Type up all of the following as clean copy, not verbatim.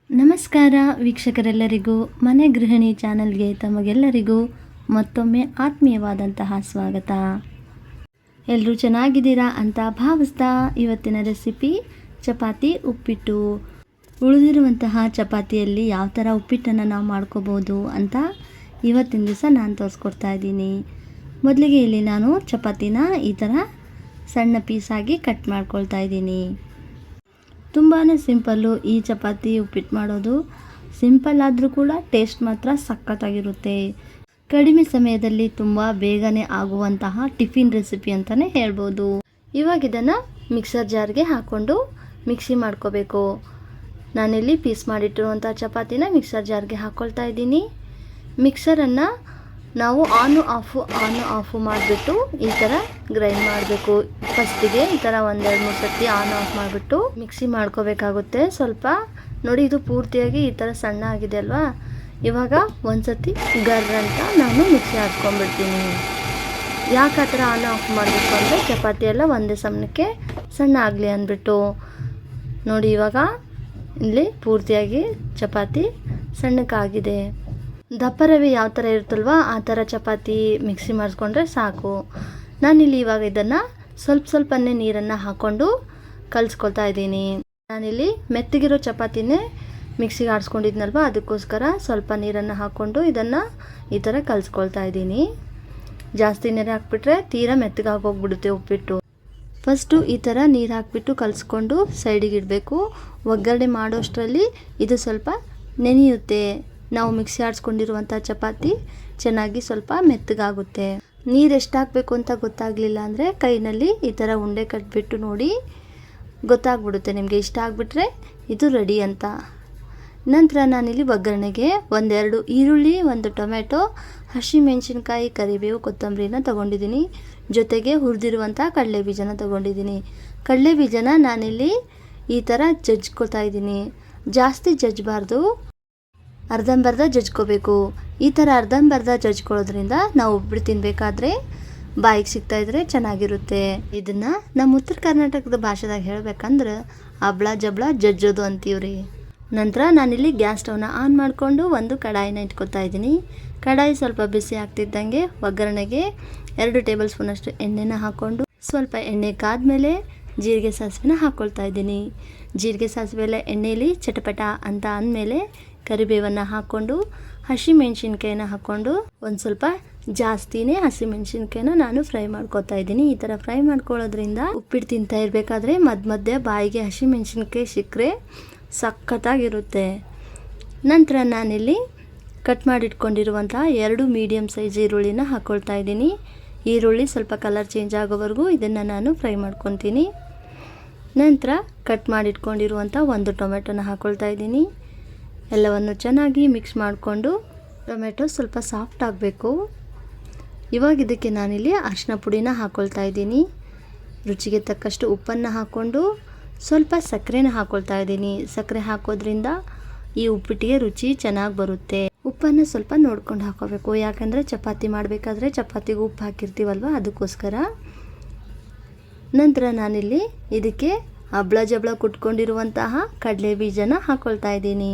ನಮಸ್ಕಾರ ವೀಕ್ಷಕರೆಲ್ಲರಿಗೂ ಮನೆ ಗೃಹಿಣಿ ಚಾನಲ್ಗೆ ತಮಗೆಲ್ಲರಿಗೂ ಮತ್ತೊಮ್ಮೆ ಆತ್ಮೀಯವಾದಂತಹ ಸ್ವಾಗತ. ಎಲ್ಲರೂ ಚೆನ್ನಾಗಿದ್ದೀರಾ ಅಂತ ಭಾವಿಸ್ತಾ ಇವತ್ತಿನ ರೆಸಿಪಿ ಚಪಾತಿ ಉಪ್ಪಿಟ್ಟು. ಉಳಿದಿರುವಂತಹ ಚಪಾತಿಯಲ್ಲಿ ಯಾವ ಥರ ಉಪ್ಪಿಟ್ಟನ್ನು ನಾವು ಮಾಡ್ಕೋಬೋದು ಅಂತ ಇವತ್ತಿನ ದಿವಸ ನಾನು ತೋರಿಸ್ಕೊಡ್ತಾ ಇದ್ದೀನಿ. ಮೊದಲಿಗೆ ಇಲ್ಲಿ ನಾನು ಚಪಾತಿನ ಈ ಥರ ಸಣ್ಣ ಪೀಸಾಗಿ ಕಟ್ ಮಾಡ್ಕೊಳ್ತಾ ಇದ್ದೀನಿ. ತುಂಬಾ ಸಿಂಪಲ್ಲು ಈ ಚಪಾತಿ ಉಪ್ಪಿಟ್ಟು ಮಾಡೋದು. ಸಿಂಪಲ್ ಆದರೂ ಕೂಡ ಟೇಸ್ಟ್ ಮಾತ್ರ ಸಖತ್ತಾಗಿರುತ್ತೆ. ಕಡಿಮೆ ಸಮಯದಲ್ಲಿ ತುಂಬ ಬೇಗನೆ ಆಗುವಂತಹ ಟಿಫಿನ್ ರೆಸಿಪಿ ಅಂತಲೇ ಹೇಳ್ಬೋದು. ಇವಾಗ ಇದನ್ನು ಮಿಕ್ಸರ್ ಜಾರ್ಗೆ ಹಾಕ್ಕೊಂಡು ಮಿಕ್ಸಿ ಮಾಡ್ಕೋಬೇಕು. ನಾನಿಲ್ಲಿ ಪೀಸ್ ಮಾಡಿಟ್ಟಿರುವಂಥ ಚಪಾತಿನ ಮಿಕ್ಸರ್ ಜಾರ್ಗೆ ಹಾಕ್ಕೊಳ್ತಾ ಇದ್ದೀನಿ. ಮಿಕ್ಸರನ್ನು ನಾವು ಆನು ಆಫು ಮಾಡಿಬಿಟ್ಟು ಈ ಥರ ಗ್ರೈಂಡ್ ಮಾಡಬೇಕು. ಫಸ್ಟಿಗೆ ಈ ಥರ 1-2-3 ಸತಿ ಆನ್ ಆಫ್ ಮಾಡಿಬಿಟ್ಟು ಮಿಕ್ಸಿ ಮಾಡ್ಕೋಬೇಕಾಗುತ್ತೆ. ಸ್ವಲ್ಪ ನೋಡಿ, ಇದು ಪೂರ್ತಿಯಾಗಿ ಈ ಥರ ಸಣ್ಣ ಆಗಿದೆ ಅಲ್ವಾ. ಇವಾಗ ಒಂದು ಸತಿ ಗರ್ ಅಂತ ನಾನು ಮಿಕ್ಸಿ ಹಾಕ್ಕೊಂಡ್ಬಿಡ್ತೀನಿ. ಯಾಕೆ ಆ ಥರ ಆನ್ ಆಫ್ ಮಾಡಬೇಕು ಅಂದರೆ ಚಪಾತಿ ಎಲ್ಲ ಒಂದೇ ಸಮಯಕ್ಕೆ ಸಣ್ಣ ಆಗಲಿ ಅಂದ್ಬಿಟ್ಟು. ನೋಡಿ, ಇವಾಗ ಇಲ್ಲಿ ಪೂರ್ತಿಯಾಗಿ ಚಪಾತಿ ಸಣ್ಣಕ್ಕಾಗಿದೆ. ದಪ್ಪ ರವೆ ಯಾವ ಥರ ಇರುತ್ತಲ್ವ ಆ ಥರ ಚಪಾತಿ ಮಿಕ್ಸಿ ಮಾಡಿಸ್ಕೊಂಡ್ರೆ ಸಾಕು. ನಾನಿಲ್ಲಿ ಇವಾಗ ಇದನ್ನು ಸ್ವಲ್ಪನೇ ನೀರನ್ನು ಹಾಕ್ಕೊಂಡು ಕಲಿಸ್ಕೊಳ್ತಾ ಇದ್ದೀನಿ. ನಾನಿಲ್ಲಿ ಮೆತ್ತಗಿರೋ ಚಪಾತಿನೇ ಮಿಕ್ಸಿಗೆ ಆಡಿಸ್ಕೊಂಡಿದ್ನಲ್ವ, ಅದಕ್ಕೋಸ್ಕರ ಸ್ವಲ್ಪ ನೀರನ್ನು ಹಾಕ್ಕೊಂಡು ಇದನ್ನು ಈ ಥರ ಕಲಿಸ್ಕೊಳ್ತಾ ಇದ್ದೀನಿ. ಜಾಸ್ತಿ ನೀರು ಹಾಕ್ಬಿಟ್ರೆ ತೀರಾ ಮೆತ್ತಗಾಗೋಗ್ಬಿಡುತ್ತೆ ಉಪ್ಪಿಟ್ಟು. ಫಸ್ಟು ಈ ಥರ ನೀರು ಹಾಕ್ಬಿಟ್ಟು ಕಲಿಸ್ಕೊಂಡು ಸೈಡಿಗೆ ಇಡಬೇಕು. ಒಗ್ಗರಣೆ ಮಾಡೋಷ್ಟರಲ್ಲಿ ಇದು ಸ್ವಲ್ಪ ನೆನೆಯುತ್ತೆ. ನಾವು ಮಿಕ್ಸಿ ಆಡಿಸ್ಕೊಂಡಿರುವಂಥ ಚಪಾತಿ ಚೆನ್ನಾಗಿ ಸ್ವಲ್ಪ ಮೆತ್ತಗಾಗುತ್ತೆ. ನೀರು ಎಷ್ಟು ಹಾಕಬೇಕು ಅಂತ ಗೊತ್ತಾಗಲಿಲ್ಲ ಅಂದರೆ ಕೈನಲ್ಲಿ ಈ ಥರ ಉಂಡೆ ಕಟ್ಬಿಟ್ಟು ನೋಡಿ, ಗೊತ್ತಾಗ್ಬಿಡುತ್ತೆ ನಿಮಗೆ. ಇಷ್ಟ ಆಗಿಬಿಟ್ರೆ ಇದು ರೆಡಿ ಅಂತ. ನಂತರ ನಾನಿಲ್ಲಿ ಒಗ್ಗರಣೆಗೆ 1-2 ಈರುಳ್ಳಿ, 1 ಟೊಮೆಟೊ, ಹಸಿಮೆಣಸಿನ್ಕಾಯಿ, ಕರಿಬೇವು, ಕೊತ್ತಂಬರಿನ ತೊಗೊಂಡಿದ್ದೀನಿ. ಜೊತೆಗೆ ಹುರಿದಿರುವಂಥ ಕಡಲೆ ಬೀಜನ ತೊಗೊಂಡಿದ್ದೀನಿ. ಕಡಲೆ ಬೀಜನ ನಾನಿಲ್ಲಿ ಈ ಥರ ಜಜ್ಕೊಳ್ತಾ ಇದ್ದೀನಿ. ಜಾಸ್ತಿ ಜಜ್ಜಬಾರ್ದು, ಅರ್ಧಂಬರ್ಧ ಜಜ್ಕೋಬೇಕು. ಈ ಥರ ಅರ್ಧಂಬರ್ಧ ಜಜ್ಕೊಳ್ಳೋದ್ರಿಂದ ನಾವು ಉಪ್ಪಿಟ್ಟು ತಿನ್ನಬೇಕಾದ್ರೆ ಬಾಯಿಗೆ ಸಿಗ್ತಾಯಿದ್ರೆ ಚೆನ್ನಾಗಿರುತ್ತೆ. ಇದನ್ನು ನಮ್ಮ ಉತ್ತರ ಕರ್ನಾಟಕದ ಭಾಷೆದಾಗ ಹೇಳ್ಬೇಕಂದ್ರೆ ಹಬ್ಳ ಜಬ್ಳ ಜಜ್ಜೋದು ಅಂತೀವ್ರಿ. ನಂತರ ನಾನಿಲ್ಲಿ ಗ್ಯಾಸ್ ಸ್ಟವ್ನ ಆನ್ ಮಾಡಿಕೊಂಡು ಒಂದು ಕಡಾಯಿನ ಇಟ್ಕೊತಾ ಇದ್ದೀನಿ. ಕಡಾಯಿ ಸ್ವಲ್ಪ ಬಿಸಿ ಆಗ್ತಿದ್ದಂಗೆ ಒಗ್ಗರಣೆಗೆ 2 ಟೇಬಲ್ ಸ್ಪೂನಷ್ಟು ಎಣ್ಣೆನ ಹಾಕ್ಕೊಂಡು ಸ್ವಲ್ಪ ಎಣ್ಣೆ ಕಾದ್ಮೇಲೆ ಜೀರಿಗೆ ಸಾಸಿವೆನ ಹಾಕ್ಕೊಳ್ತಾ ಇದ್ದೀನಿ. ಜೀರಿಗೆ ಸಾಸಿವೆ ಎಲ್ಲ ಎಣ್ಣೆಯಲ್ಲಿ ಚಟಪಟ ಅಂತ ಅಂದಮೇಲೆ ಕರಿಬೇವನ್ನು ಹಾಕ್ಕೊಂಡು ಹಸಿಮೆಣ್ಸಿನ್ಕಾಯಿನ ಹಾಕ್ಕೊಂಡು ಒಂದು ಸ್ವಲ್ಪ ಜಾಸ್ತಿನೇ ಹಸಿಮೆಣ್ಸಿನ್ಕಾಯಿನ ನಾನು ಫ್ರೈ ಮಾಡ್ಕೊತಾ ಇದ್ದೀನಿ. ಈ ಥರ ಫ್ರೈ ಮಾಡ್ಕೊಳ್ಳೋದ್ರಿಂದ ಉಪ್ಪಿಟ್ಟು ತಿಂತಾ ಇರಬೇಕಾದ್ರೆ ಮಧ್ಯೆ ಬಾಯಿಗೆ ಹಸಿಮೆಣ್ಸಿನ್ಕಾಯಿ ಸಿಕ್ಕರೆ ಸಖತ್ತಾಗಿರುತ್ತೆ. ನಂತರ ನಾನಿಲ್ಲಿ ಕಟ್ ಮಾಡಿಟ್ಕೊಂಡಿರುವಂಥ 2 ಮೀಡಿಯಮ್ ಸೈಜ್ ಈರುಳ್ಳಿನ ಹಾಕ್ಕೊಳ್ತಾ ಇದ್ದೀನಿ. ಈರುಳ್ಳಿ ಸ್ವಲ್ಪ ಕಲರ್ ಚೇಂಜ್ ಆಗೋವರೆಗೂ ಇದನ್ನು ನಾನು ಫ್ರೈ ಮಾಡ್ಕೊತೀನಿ. ನಂತರ ಕಟ್ ಮಾಡಿಟ್ಕೊಂಡಿರುವಂಥ 1 ಟೊಮೆಟೊನ ಹಾಕ್ಕೊಳ್ತಾ ಇದ್ದೀನಿ. ಎಲ್ಲವನ್ನು ಚೆನ್ನಾಗಿ ಮಿಕ್ಸ್ ಮಾಡಿಕೊಂಡು ಟೊಮೆಟೊ ಸ್ವಲ್ಪ ಸಾಫ್ಟ್ ಆಗಬೇಕು. ಇವಾಗ ಇದಕ್ಕೆ ನಾನಿಲ್ಲಿ ಅರಿಶಿನ ಪುಡಿನ ಹಾಕ್ಕೊಳ್ತಾ ಇದ್ದೀನಿ. ರುಚಿಗೆ ತಕ್ಕಷ್ಟು ಉಪ್ಪನ್ನು ಹಾಕ್ಕೊಂಡು ಸ್ವಲ್ಪ ಸಕ್ಕರೆನ ಹಾಕ್ಕೊಳ್ತಾ ಇದ್ದೀನಿ. ಸಕ್ಕರೆ ಹಾಕೋದ್ರಿಂದ ಈ ಉಪ್ಪಿಟ್ಟಿಗೆ ರುಚಿ ಚೆನ್ನಾಗಿ ಬರುತ್ತೆ. ಉಪ್ಪನ್ನು ಸ್ವಲ್ಪ ನೋಡ್ಕೊಂಡು ಹಾಕೋಬೇಕು, ಯಾಕಂದರೆ ಚಪಾತಿ ಮಾಡಬೇಕಾದ್ರೆ ಚಪಾತಿಗೆ ಉಪ್ಪು ಹಾಕಿರ್ತೀವಲ್ವ, ಅದಕ್ಕೋಸ್ಕರ. ನಂತರ ನಾನಿಲ್ಲಿ ಇದಕ್ಕೆ ಹಬ್ಳ ಜಬ್ಳ ಕುಟ್ಕೊಂಡಿರುವಂತಹ ಕಡಲೆ ಬೀಜನ ಹಾಕ್ಕೊಳ್ತಾ ಇದ್ದೀನಿ.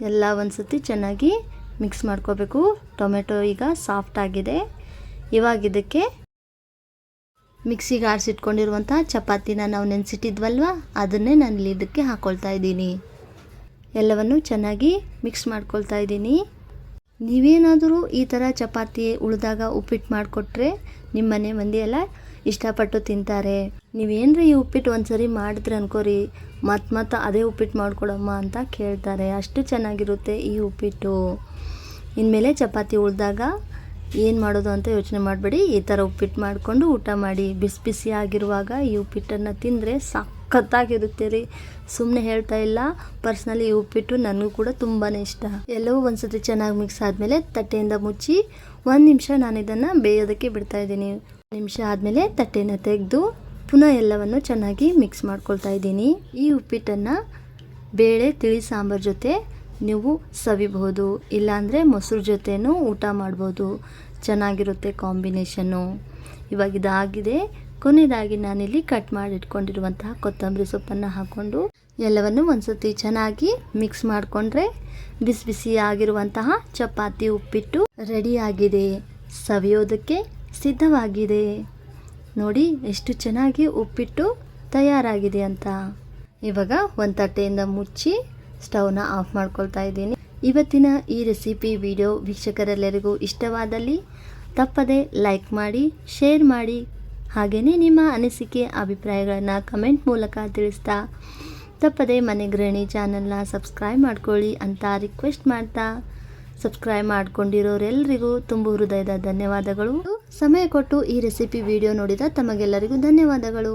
ಎಲ್ಲ ಒಂದು ಸತಿ ಚೆನ್ನಾಗಿ ಮಿಕ್ಸ್ ಮಾಡ್ಕೋಬೇಕು. ಟೊಮೆಟೊ ಈಗ ಸಾಫ್ಟ್ ಆಗಿದೆ. ಇವಾಗ ಇದಕ್ಕೆ ಮಿಕ್ಸಿಗೆ ಆಡಿಸಿಟ್ಕೊಂಡಿರುವಂಥ ಚಪಾತಿನ ನಾವು ನೆನೆಸಿಟ್ಟಿದ್ವಲ್ವ, ಅದನ್ನೇ ನಾನಿಲ್ಲಿ ಇದಕ್ಕೆ ಹಾಕ್ಕೊಳ್ತಾ ಇದ್ದೀನಿ. ಎಲ್ಲವನ್ನು ಚೆನ್ನಾಗಿ ಮಿಕ್ಸ್ ಮಾಡ್ಕೊಳ್ತಾ ಇದ್ದೀನಿ. ನೀವೇನಾದರೂ ಈ ಥರ ಚಪಾತಿ ಉಳಿದಾಗ ಉಪ್ಪಿಟ್ಟು ಮಾಡಿಕೊಟ್ರೆ ನಿಮ್ಮ ಮನೆ ಮಂದಿ ಎಲ್ಲ ಇಷ್ಟಪಟ್ಟು ತಿಂತಾರೆ. ನೀವೇನರ ಈ ಉಪ್ಪಿಟ್ಟು ಒಂದ್ಸರಿ ಮಾಡಿದ್ರೆ ಅನ್ಕೋರಿ, ಮತ್ತೆ ಅದೇ ಉಪ್ಪಿಟ್ಟು ಮಾಡ್ಕೊಡಮ್ಮ ಅಂತ ಕೇಳ್ತಾರೆ. ಅಷ್ಟು ಚೆನ್ನಾಗಿರುತ್ತೆ ಈ ಉಪ್ಪಿಟ್ಟು. ಇನ್ಮೇಲೆ ಚಪಾತಿ ಉಳಿದಾಗ ಏನು ಮಾಡೋದು ಅಂತ ಯೋಚನೆ ಮಾಡಬೇಡಿ. ಈ ಥರ ಉಪ್ಪಿಟ್ಟು ಮಾಡಿಕೊಂಡು ಊಟ ಮಾಡಿ. ಬಿಸಿ ಬಿಸಿ ಆಗಿರುವಾಗ ಈ ಉಪ್ಪಿಟ್ಟನ್ನು ತಿಂದರೆ ಸಖತ್ತಾಗಿರುತ್ತೆ ರೀ. ಸುಮ್ಮನೆ ಹೇಳ್ತಾ ಇಲ್ಲ, ಪರ್ಸ್ನಲಿ ಈ ಉಪ್ಪಿಟ್ಟು ನನಗೂ ಕೂಡ ತುಂಬಾ ಇಷ್ಟ. ಎಲ್ಲವೂ ಒಂದು ಸತಿ ಚೆನ್ನಾಗಿ ಮಿಕ್ಸ್ ಆದಮೇಲೆ ತಟ್ಟೆಯಿಂದ ಮುಚ್ಚಿ 1 ನಿಮಿಷ ನಾನು ಇದನ್ನು ಬೇಯೋದಕ್ಕೆ ಬಿಡ್ತಾ ಇದ್ದೀನಿ. 1 ನಿಮಿಷ ಆದಮೇಲೆ ತಟ್ಟೆನ ತೆಗೆದು ಪುನಃ ಎಲ್ಲವನ್ನು ಚೆನ್ನಾಗಿ ಮಿಕ್ಸ್ ಮಾಡ್ಕೊಳ್ತಾ ಇದ್ದೀನಿ. ಈ ಉಪ್ಪಿಟ್ಟನ್ನು ಬೇಳೆ ತಿಳಿ ಸಾಂಬಾರು ಜೊತೆ ನೀವು ಸವಿಬಹುದು, ಇಲ್ಲಾಂದರೆ ಮೊಸರು ಜೊತೆನೂ ಊಟ ಮಾಡ್ಬೋದು. ಚೆನ್ನಾಗಿರುತ್ತೆ ಕಾಂಬಿನೇಷನ್ನು. ಇವಾಗ ಇದಾಗಿದೆ. ಕೊನೆಯದಾಗಿ ನಾನಿಲ್ಲಿ ಕಟ್ ಮಾಡಿ ಇಟ್ಕೊಂಡಿರುವಂತಹ ಕೊತ್ತಂಬರಿ ಸೊಪ್ಪನ್ನು ಹಾಕ್ಕೊಂಡು ಎಲ್ಲವನ್ನು ಒಂದ್ಸತಿ ಚೆನ್ನಾಗಿ ಮಿಕ್ಸ್ ಮಾಡಿಕೊಂಡ್ರೆ ಬಿಸಿ ಬಿಸಿಯಾಗಿರುವಂತಹ ಚಪಾತಿ ಉಪ್ಪಿಟ್ಟು ರೆಡಿಯಾಗಿದೆ. ಸವಿಯೋದಕ್ಕೆ ಸಿದ್ಧವಾಗಿದೆ. ನೋಡಿ ಎಷ್ಟು ಚೆನ್ನಾಗಿ ಉಪ್ಪಿಟ್ಟು ತಯಾರಾಗಿದೆ ಅಂತ. ಇವಾಗ ಒಂದು ತಟ್ಟೆಯಿಂದ ಮುಚ್ಚಿ ಸ್ಟವ್ನ ಆಫ್ ಮಾಡ್ಕೊಳ್ತಾ ಇದ್ದೀನಿ. ಇವತ್ತಿನ ಈ ರೆಸಿಪಿ ವಿಡಿಯೋ ವೀಕ್ಷಕರೆಲ್ಲರಿಗೂ ಇಷ್ಟವಾದಲ್ಲಿ ತಪ್ಪದೆ ಲೈಕ್ ಮಾಡಿ, ಶೇರ್ ಮಾಡಿ, ಹಾಗೆಯೇ ನಿಮ್ಮ ಅನಿಸಿಕೆ ಅಭಿಪ್ರಾಯಗಳನ್ನು ಕಮೆಂಟ್ ಮೂಲಕ ತಿಳಿಸ್ತಾ ತಪ್ಪದೆ ಮನೆ ಗೃಹಿಣಿ ಚಾನಲ್ನ ಸಬ್ಸ್ಕ್ರೈಬ್ ಮಾಡ್ಕೊಳ್ಳಿ ಅಂತ ರಿಕ್ವೆಸ್ಟ್ ಮಾಡ್ತಾ, ಸಬ್ಸ್ಕ್ರೈಬ್ ಮಾಡ್ಕೊಂಡಿರೋರೆಲ್ಲರಿಗೂ ತುಂಬ ಹೃದಯದ ಧನ್ಯವಾದಗಳು. ಸಮಯ ಕೊಟ್ಟು ಈ ರೆಸಿಪಿ ವಿಡಿಯೋ ನೋಡಿದ ತಮಗೆಲ್ಲರಿಗೂ ಧನ್ಯವಾದಗಳು.